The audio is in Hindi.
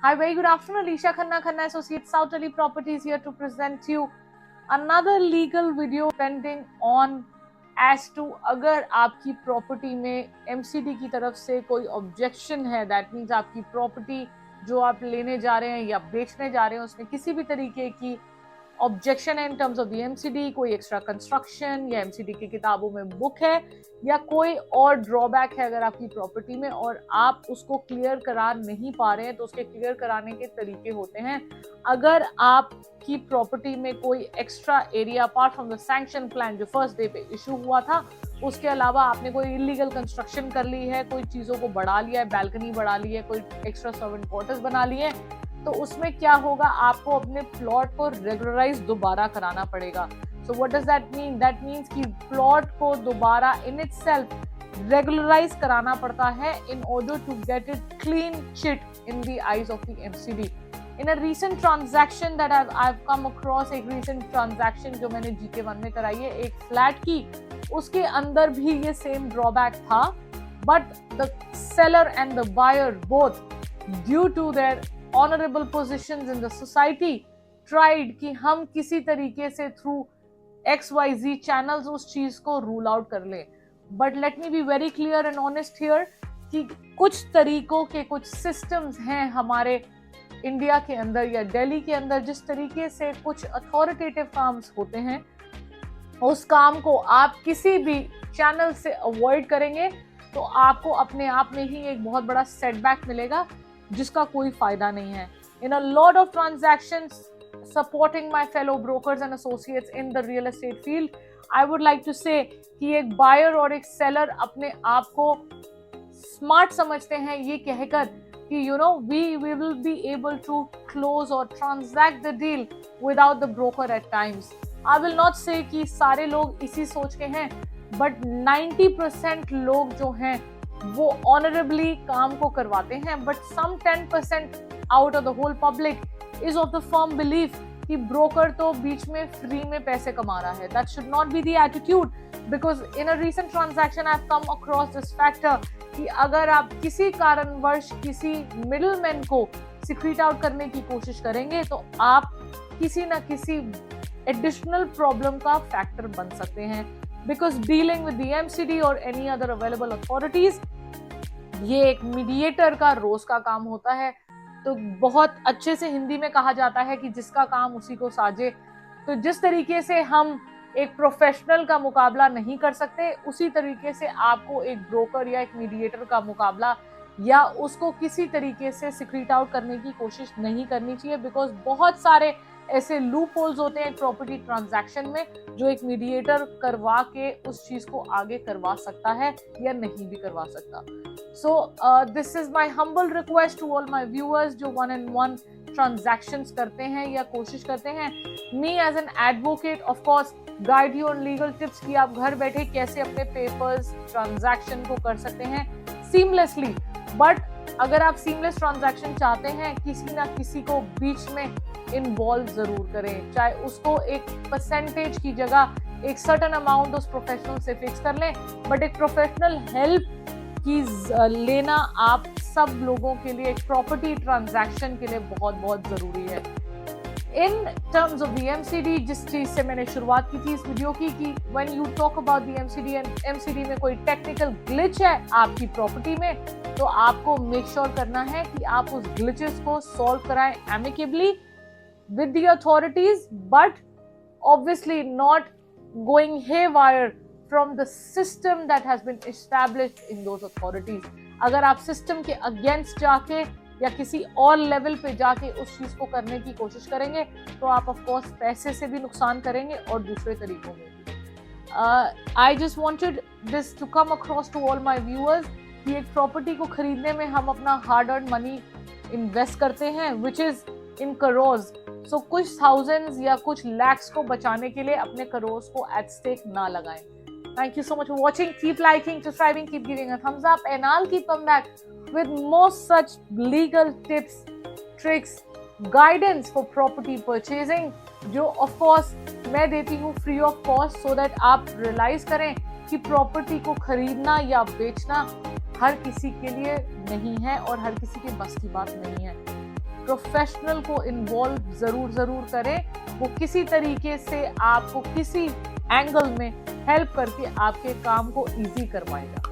Hi, very good afternoon. Alicia Khanna, Khanna Associates, South Delhi Properties here to present you another legal video pending on as to अगर आपकी प्रॉपर्टी में MCD की तरफ से कोई ऑब्जेक्शन है, दैट मीन्स आपकी प्रॉपर्टी जो आप लेने जा रहे हैं या बेचने जा रहे हैं उसमें किसी भी तरीके की ऑब्जेक्शन है in terms of the MCD, कोई एक्स्ट्रा कंस्ट्रक्शन या एमसीडी की किताबों में बुक है या कोई और ड्रॉबैक है अगर आपकी प्रॉपर्टी में और आप उसको क्लियर करा नहीं पा रहे हैं, तो उसके क्लियर कराने के तरीके होते हैं। अगर आपकी प्रॉपर्टी में कोई extra area apart from the sanction plan जो फर्स्ट डे पे इशू हुआ था, उसके अलावा आपने कोई इलीगल कंस्ट्रक्शन कर ली है, कोई चीज़ों को बढ़ा लिया है, बैल्कनी बढ़ा ली है, कोई एक्स्ट्रा सर्वेंट क्वार्टर्स बना लिए हैं, तो उसमें क्या होगा, आपको अपने प्लॉट को रेगुलराइज दोबारा कराना पड़ेगा। So what does that mean? That means कि प्लॉट को दोबारा इन इटसेल्फ रेगुलराइज कराना पड़ता है in order to get it clean chit in the eyes of the MCD. In a recent transaction that I have come across, एक रीसेंट ट्रांजैक्शन जो मैंने GK1 में कराई है एक फ्लैट की, उसके अंदर भी ये सेम ड्रॉबैक था, but the seller and the buyer both due to their honourable positions in the society tried कि हम किसी तरीके से थ्रू XYZ चैनल्स उस चीज को रूल आउट कर लें। But let me be very clear and honest here कि कुछ तरीकों के कुछ सिस्टम्स हैं हमारे इंडिया के अंदर या दिल्ली के अंदर, जिस तरीके से कुछ अथॉरिटेटिव काम्स होते हैं, उस काम को आप किसी भी चैनल से अवॉइड करेंगे तो आपको अपने आप में ही एक बहुत बड़ा सेटबैक मिलेगा जिसका कोई फायदा नहीं है। In a lot of transactions supporting my fellow brokers and associates in the real estate field, I would like to say कि एक buyer और एक seller अपने आप को smart समझते हैं ये कहकर कि we will be able to close or transact the deal without the broker at times. I will not say कि सारे लोग इसी सोच के हैं, but 90% लोग जो हैं वो ऑनरेबली काम को करवाते हैं, but some 10% out of the whole public is of the firm belief कि ब्रोकर तो बीच में फ्री में पैसे कमा रहा है। That should not be the attitude, because in a recent transaction I have come across this factor कि अगर आप किसी कारणवश किसी मिडलमैन को सीक्रेट आउट करने की कोशिश करेंगे तो आप किसी ना किसी एडिशनल प्रॉब्लम का फैक्टर बन सकते हैं, because dealing with the MCD or any other available authorities ये एक मीडिएटर का रोज का काम होता है। तो बहुत अच्छे से हिंदी में कहा जाता है कि जिसका काम उसी को साजे। तो जिस तरीके से हम एक प्रोफेशनल का मुकाबला नहीं कर सकते, उसी तरीके से आपको एक ब्रोकर या एक मीडिएटर का मुकाबला या उसको किसी तरीके से सीक्रेट आउट करने की कोशिश नहीं करनी चाहिए, बिकॉज बहुत सारे ऐसे लूप होल्स होते हैं प्रॉपर्टी ट्रांजैक्शन में जो एक मीडिएटर करवा के उस चीज को आगे करवा सकता है या नहीं भी करवा सकता। So this is my humble request to all my viewers जो 1-on-1 ट्रांजैक्शंस करते हैं या कोशिश करते हैं। Me as an advocate of course guide you on legal tips कि आप घर बैठे कैसे अपने पेपर्स ट्रांजैक्शन को कर सकते हैं सीमलेसली। बट अगर आप सीमलेस ट्रांजैक्शन चाहते हैं, किसी ना किसी को बीच में इन्वॉल्व जरूर करें, चाहे उसको एक परसेंटेज की जगह एक सर्टेन अमाउंट उस प्रोफेशनल से फिक्स कर लें, बट एक प्रोफेशनल हेल्प की लेना आप सब लोगों के लिए एक प्रॉपर्टी ट्रांजैक्शन के लिए बहुत बहुत जरूरी है। In terms of the MCD, जिस चीज से मैंने शुरुआत की थी इस वीडियो की कि when you talk about the MCD and MCD में कोई टेक्निकल ग्लिच है आपकी प्रॉपर्टी में, तो आपको मेक श्योर करना है कि आप उस ग्लिचेस को सॉल्व कराएं amicably with the authorities, but obviously not going haywire from the system that has been established in those authorities. अगर आप सिस्टम के अगेंस्ट जाके या किसी और लेवल पे जाके उस चीज को करने की कोशिश करेंगे तो आप ऑफ कोर्स पैसे से भी नुकसान करेंगे और दूसरे तरीकों में भी। I just wanted this to come across to all my viewers कि एक प्रॉपर्टी को खरीदने में हम अपना हार्ड अर्न मनी इन्वेस्ट करते हैं which is in crores. So कुछ thousands या कुछ lakhs को बचाने के लिए अपने crores को at stake ना लगाएं। Thank you so much for watching. Keep liking, subscribing, keep giving a thumbs up, and I'll keep coming back with more such legal tips, tricks, guidance for property purchasing, जो of course मैं देती हूँ free of cost, so that आप realize करें कि प्रॉपर्टी को खरीदना या बेचना हर किसी के लिए नहीं है और हर किसी के बस की बात नहीं है। प्रोफेशनल को इन्वॉल्व जरूर करें। वो किसी तरीके से आपको किसी एंगल में हेल्प करके आपके काम को इजी करवाएगा।